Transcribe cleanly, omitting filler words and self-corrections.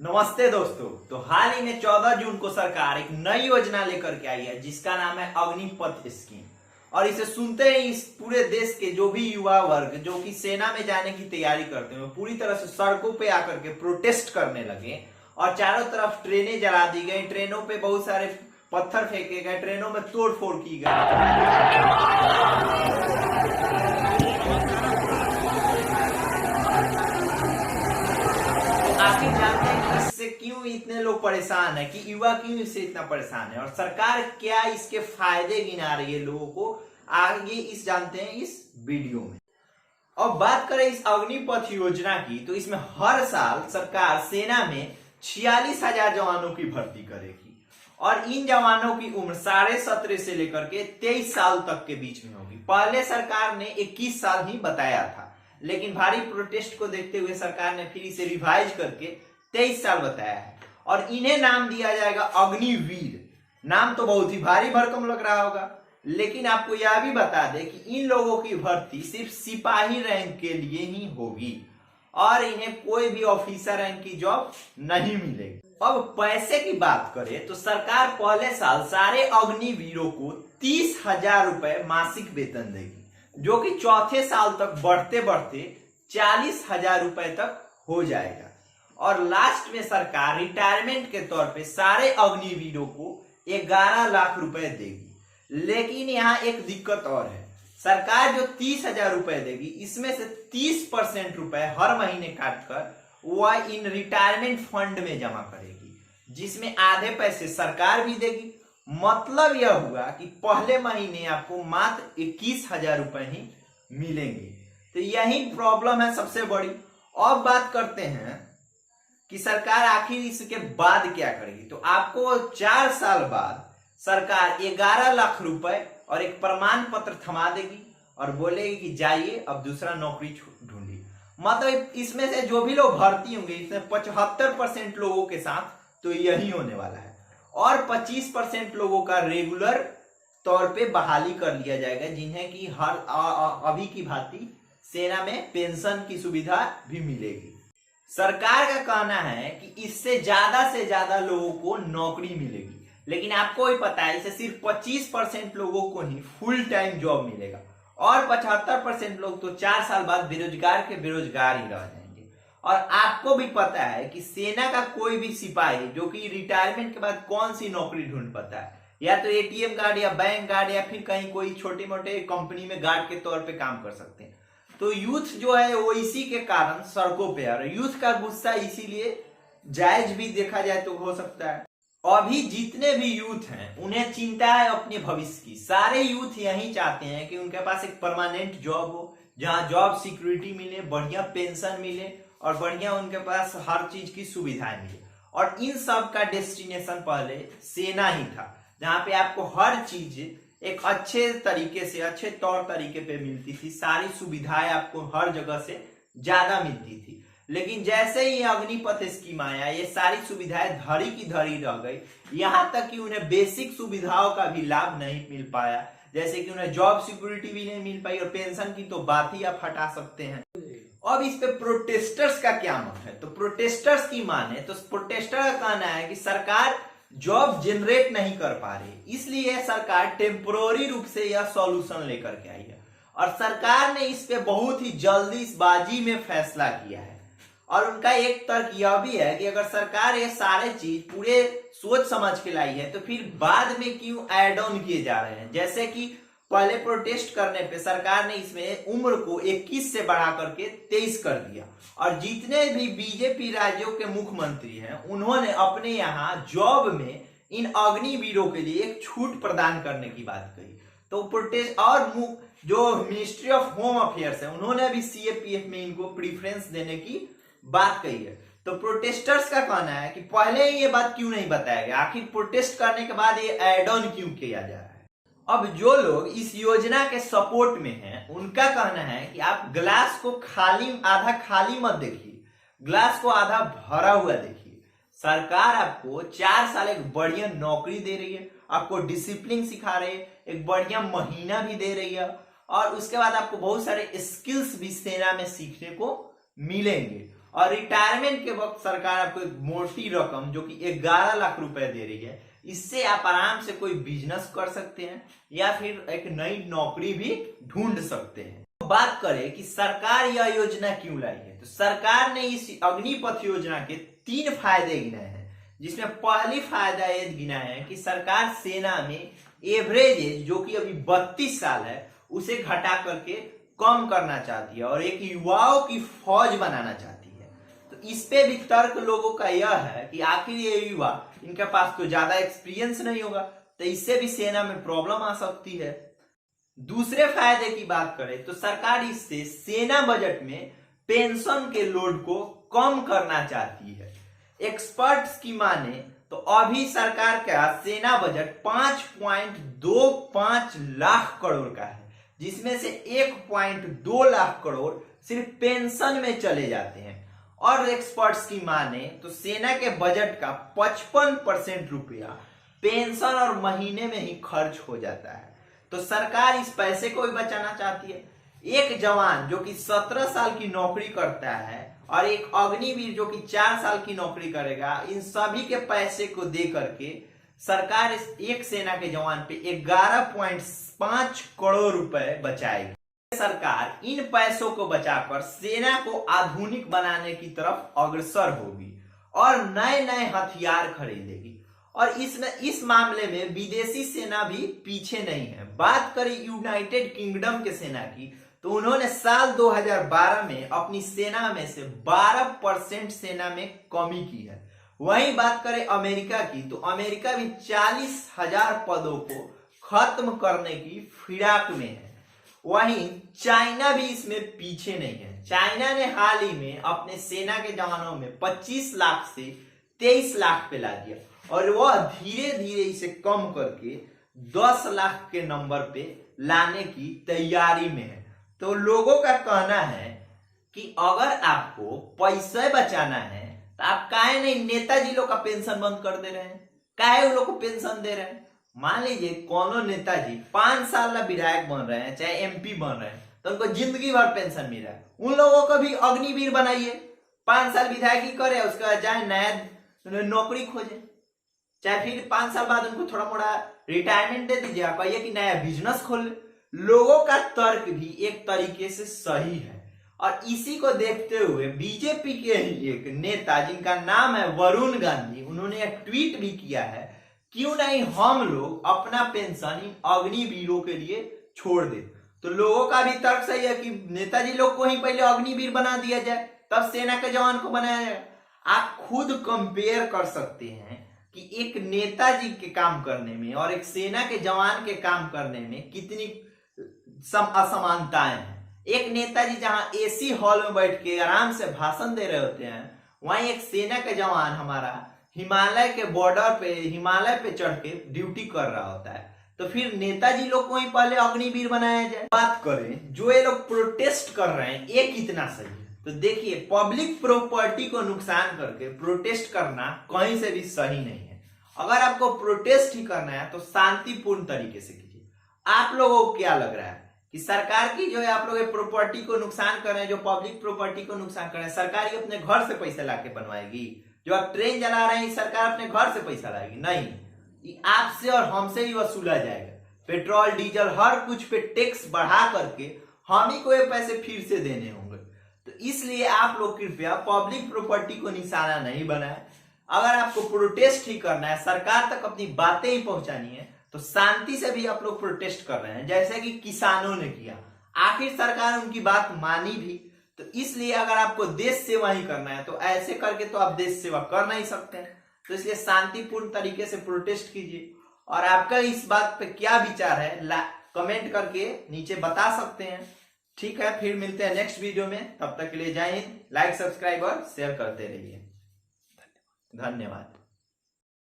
नमस्ते दोस्तों। तो हाल ही में 14 जून को सरकार एक नई योजना लेकर के आई है जिसका नाम है अग्निपथ स्कीम। और इसे सुनते ही इस पूरे देश के जो भी युवा वर्ग जो कि सेना में जाने की तैयारी करते हैं पूरी तरह से सड़कों पे आकर के प्रोटेस्ट करने लगे और चारों तरफ ट्रेनें जला दी गई, ट्रेनों पे बहुत सारे पत्थर फेंके गए, ट्रेनों में तोड़ फोड़ की गई। आखिर जानते हैं कि इससे क्यों इतने लोग परेशान है, कि युवा क्यों इससे इतना परेशान है और सरकार क्या इसके फायदे गिना रही है लोगों को, आगे इस जानते हैं इस वीडियो में। अब बात करें इस अग्निपथ योजना की, तो इसमें हर साल सरकार सेना में 46,000 जवानों की भर्ती करेगी और इन जवानों की उम्र 17.5 से लेकर के 23 साल तक के बीच में होगी। पहले सरकार ने 21 साल ही बताया था, लेकिन भारी प्रोटेस्ट को देखते हुए सरकार ने फिर इसे रिवाइज करके 23 साल बताया है और इन्हें नाम दिया जाएगा अग्निवीर। नाम तो बहुत ही भारी भरकम लग रहा होगा, लेकिन आपको यह भी बता दें कि इन लोगों की भर्ती सिर्फ सिपाही रैंक के लिए ही होगी और इन्हें कोई भी ऑफिसर रैंक की जॉब नहीं मिलेगी। अब पैसे की बात करें तो सरकार पहले साल सारे अग्निवीरों को 30,000 रुपए मासिक वेतन देगी, जो कि चौथे साल तक बढ़ते बढ़ते 40,000 रुपए तक हो जाएगा और लास्ट में सरकार रिटायरमेंट के तौर पे सारे अग्निवीरों को 11 लाख रुपए देगी। लेकिन यहाँ एक दिक्कत और है, सरकार जो 30,000 रुपए देगी इसमें से 30% रुपए हर महीने काटकर वह इन रिटायरमेंट फंड में जमा करेगी, जिसमें आधे पैसे सरकार भी देगी। मतलब यह हुआ कि पहले महीने आपको मात्र 21,000 रुपए ही मिलेंगे। तो यही प्रॉब्लम है सबसे बड़ी। अब बात करते हैं कि सरकार आखिर इसके बाद क्या करेगी। तो आपको 4 साल बाद सरकार 11 लाख रुपए और एक प्रमाण पत्र थमा देगी और बोलेगी कि जाइए अब दूसरा नौकरी ढूंढिए। मतलब इसमें से जो भी लोग भर्ती होंगे इसमें 75% लोगों के साथ तो यही होने वाला है और 25% लोगों का रेगुलर तौर पे बहाली कर लिया जाएगा, जिन्हें कि हर अभी की भांति सेना में पेंशन की सुविधा भी मिलेगी। सरकार का कहना है कि इससे ज्यादा से ज्यादा लोगों को नौकरी मिलेगी, लेकिन आपको भी पता है इसे सिर्फ 25% लोगों को ही फुल टाइम जॉब मिलेगा और 75% लोग तो 4 साल बाद बेरोजगार के बेरोजगार ही रह जाएंगे। और आपको भी पता है कि सेना का कोई भी सिपाही जो कि रिटायरमेंट के बाद कौन सी नौकरी ढूंढ पाता है, या तो एटीएम गार्ड या बैंक गार्ड या फिर कहीं कोई छोटे मोटे कंपनी में गार्ड के तौर पे काम कर सकते हैं। तो यूथ जो है वो इसी के कारण सड़कों पे आ रहा है। यूथ का गुस्सा इसीलिए जायज भी देखा जाए तो हो सकता है। अभी जितने भी यूथ हैं उन्हें चिंता है अपने भविष्य की। सारे यूथ यही चाहते हैं कि उनके पास एक परमानेंट जॉब हो, जहां जॉब सिक्योरिटी मिले, बढ़िया पेंशन मिले और बढ़िया उनके पास हर चीज की सुविधाएं मिले। और इन सब का डेस्टिनेशन पहले सेना ही था, जहां पे आपको हर चीज एक अच्छे तरीके से, अच्छे तौर तरीके पे मिलती थी, सारी सुविधाएं आपको हर जगह से ज्यादा मिलती थी। लेकिन जैसे ही अग्निपथ स्कीम आया ये सारी सुविधाएं धरी की धरी रह गई, यहां तक कि उन्हें बेसिक सुविधाओं का भी लाभ नहीं मिल पाया, जैसे कि उन्हें जॉब सिक्योरिटी भी नहीं मिल पाई और पेंशन की तो बात ही आप हटा सकते हैं। अब इस पे प्रोटेस्टर्स का क्या मत है। तो प्रोटेस्टर्स की माने तो प्रोटेस्टर का कहना है कि सरकार जॉब जनरेट नहीं कर पा रही, इसलिए सरकार टेम्पोररी रूप से यह सॉल्यूशन लेकर के आई है और सरकार ने इस पे बहुत ही जल्दीबाजी में फैसला किया है। और उनका एक तर्क यह भी है कि अगर सरकार ये सारे चीज पूरे सोच समझ के लाई है तो फिर बाद में क्यों ऐड ऑन किए जा रहे हैं। जैसे कि पहले प्रोटेस्ट करने पे सरकार ने इसमें उम्र को 21 से बढ़ा करके 23 कर दिया और जितने भी बीजेपी राज्यों के मुख्यमंत्री हैं उन्होंने अपने यहाँ जॉब में इन अग्निवीरों के लिए एक छूट प्रदान करने की बात कही। तो प्रोटेस्ट और जो मिनिस्ट्री ऑफ होम अफेयर्स है उन्होंने भी सीएपीएफ में इनको प्रीफरेंस देने की बात कही है। तो प्रोटेस्टर्स का कहना है कि पहले ये बात क्यों नहीं बताया गया, आखिर प्रोटेस्ट करने के बाद ये ऐड ऑन क्यों किया जा रहा है। अब जो लोग इस योजना के सपोर्ट में हैं उनका कहना है कि आप ग्लास को आधा खाली मत देखिए, ग्लास को आधा भरा हुआ देखिए। सरकार आपको 4 साल एक बढ़िया नौकरी दे रही है, आपको डिसिप्लिन सिखा रही है, एक बढ़िया महीना भी दे रही है और उसके बाद आपको बहुत सारे स्किल्स भी सेना में सीखने को मिलेंगे। और रिटायरमेंट के वक्त सरकार आपको एक मोटी रकम जो कि 11 लाख रुपए दे रही है, इससे आप आराम से कोई बिजनेस कर सकते हैं या फिर एक नई नौकरी भी ढूंढ सकते हैं। तो बात करें कि सरकार यह योजना क्यों लाई है, तो सरकार ने इस अग्निपथ योजना के 3 फायदे गिनाए हैं, जिसमें पहली फायदा ये गिना है कि सरकार सेना में एवरेज एज जो कि अभी 32 साल है उसे घटा करके कम करना चाहती है और एक युवाओं की फौज बनाना चाहती है। तो इस पे भी तर्क लोगों का यह है कि आखिर ये युवा, इनके पास तो ज्यादा एक्सपीरियंस नहीं होगा, तो इससे भी सेना में प्रॉब्लम आ सकती है। दूसरे फायदे की बात करें तो सरकार इससे सेना बजट में पेंशन के लोड को कम करना चाहती है। एक्सपर्ट्स की माने तो अभी सरकार का सेना बजट 5.25 लाख करोड़ का है, जिसमें से 1.2 लाख करोड़ सिर्फ पेंशन में चले जाते हैं। और एक्सपर्ट्स की माने तो सेना के बजट का 55% रुपया पेंशन और महीने में ही खर्च हो जाता है। तो सरकार इस पैसे को भी बचाना चाहती है। एक जवान जो कि 17 साल की नौकरी करता है और एक अग्निवीर जो कि 4 साल की नौकरी करेगा, इन सभी के पैसे को दे करके सरकार इस एक सेना के जवान पे 11.5 करोड़ रुपए बचाएगी। सरकार इन पैसों को बचाकर सेना को आधुनिक बनाने की तरफ अग्रसर होगी और नए नए हथियार खरीदेगी। और इस मामले में विदेशी सेना भी पीछे नहीं है। बात करें यूनाइटेड किंगडम के सेना की, तो उन्होंने साल 2012 में अपनी सेना में से 12% सेना में कमी की है। वहीं बात करें अमेरिका की, तो अमेरिका भी 40,000 पदों को खत्म करने की फिराक में है। वहीं चाइना भी इसमें पीछे नहीं है। चाइना ने हाल ही में अपने सेना के जवानों में 25 लाख से 23 लाख पे ला दिया और वह धीरे धीरे इसे कम करके 10 लाख के नंबर पे लाने की तैयारी में है। तो लोगों का कहना है कि अगर आपको पैसे बचाना है तो आप काहे नहीं नेताजी लोग का पेंशन बंद कर दे रहे हैं, काहे उन लोग को पेंशन दे रहे हैं। मान लीजिए कोनो नेताजी 5 साल का विधायक बन रहे हैं, चाहे एमपी बन रहे हैं, तो उनको जिंदगी भर पेंशन मिल रहा है। उन लोगों को भी अग्निवीर बनाइए, 5 साल विधायक करे, उसके बाद जाए नया नौकरी खोजे, चाहे फिर 5 साल बाद उनको थोड़ा मोड़ा रिटायरमेंट दे दीजिए, कहिए कि नया बिजनेस खोल। लोगों का तर्क भी एक तरीके से सही है और इसी को देखते हुए बीजेपी के ही एक नेता जिनका नाम है वरुण गांधी, उन्होंने एक ट्वीट भी किया है, क्यों नहीं हम लोग अपना पेंशन इन अग्निवीरों के लिए छोड़ दे। तो लोगों का भी तर्क सही है कि नेताजी लोग को ही पहले अग्निवीर बना दिया जाए, तब सेना के जवान को बनाया जाए। आप खुद कंपेयर कर सकते हैं कि एक नेताजी के काम करने में और एक सेना के जवान के काम करने में कितनी असमानताएं हैं। एक नेताजी जहां एसी हॉल में बैठ के आराम से भाषण दे रहे होते हैं, वहीं एक सेना के जवान हमारा हिमालय के बॉर्डर पे, हिमालय पे चढ़ के ड्यूटी कर रहा होता है। तो फिर नेताजी लोग को ही पहले अग्निवीर बनाया जाए। बात करें जो ये लोग प्रोटेस्ट कर रहे हैं, ये कितना सही है, तो देखिए पब्लिक प्रॉपर्टी को नुकसान करके प्रोटेस्ट करना कहीं से भी सही नहीं है। अगर आपको प्रोटेस्ट ही करना है तो शांतिपूर्ण तरीके से कीजिए। आप लोगों को क्या लग रहा है कि सरकार की जो है आप लोग प्रॉपर्टी को नुकसान कर रहे हैं, जो पब्लिक प्रॉपर्टी को नुकसान कर रहे हैं, सरकार ही अपने घर से पैसा लाके बनवाएगी? जो आप ट्रेन चला रहे हैं सरकार अपने घर से पैसा लाएगी? नहीं, आपसे और हमसे ही वसूला जाएगा। पेट्रोल डीजल हर कुछ पे टैक्स बढ़ा करके हम ही को ये पैसे फिर से देने होंगे। तो इसलिए आप लोग कृपया पब्लिक प्रॉपर्टी को निशाना नहीं बनाए। अगर आपको प्रोटेस्ट ही करना है, सरकार तक अपनी बातें ही पहुंचानी है, तो शांति से भी आप लोग प्रोटेस्ट कर रहे हैं, जैसे कि किसानों ने किया। आखिर सरकार उनकी बात मानी भी। तो इसलिए अगर आपको देश सेवा ही करना है तो ऐसे करके तो आप देश सेवा कर नहीं सकते। तो इसलिए शांतिपूर्ण तरीके से प्रोटेस्ट कीजिए। और आपका इस बात पे क्या विचार है कमेंट करके नीचे बता सकते हैं। ठीक है, फिर मिलते हैं नेक्स्ट वीडियो में। तब तक के लिए जय हिंद। लाइक, सब्सक्राइब और शेयर करते रहिए। धन्यवाद।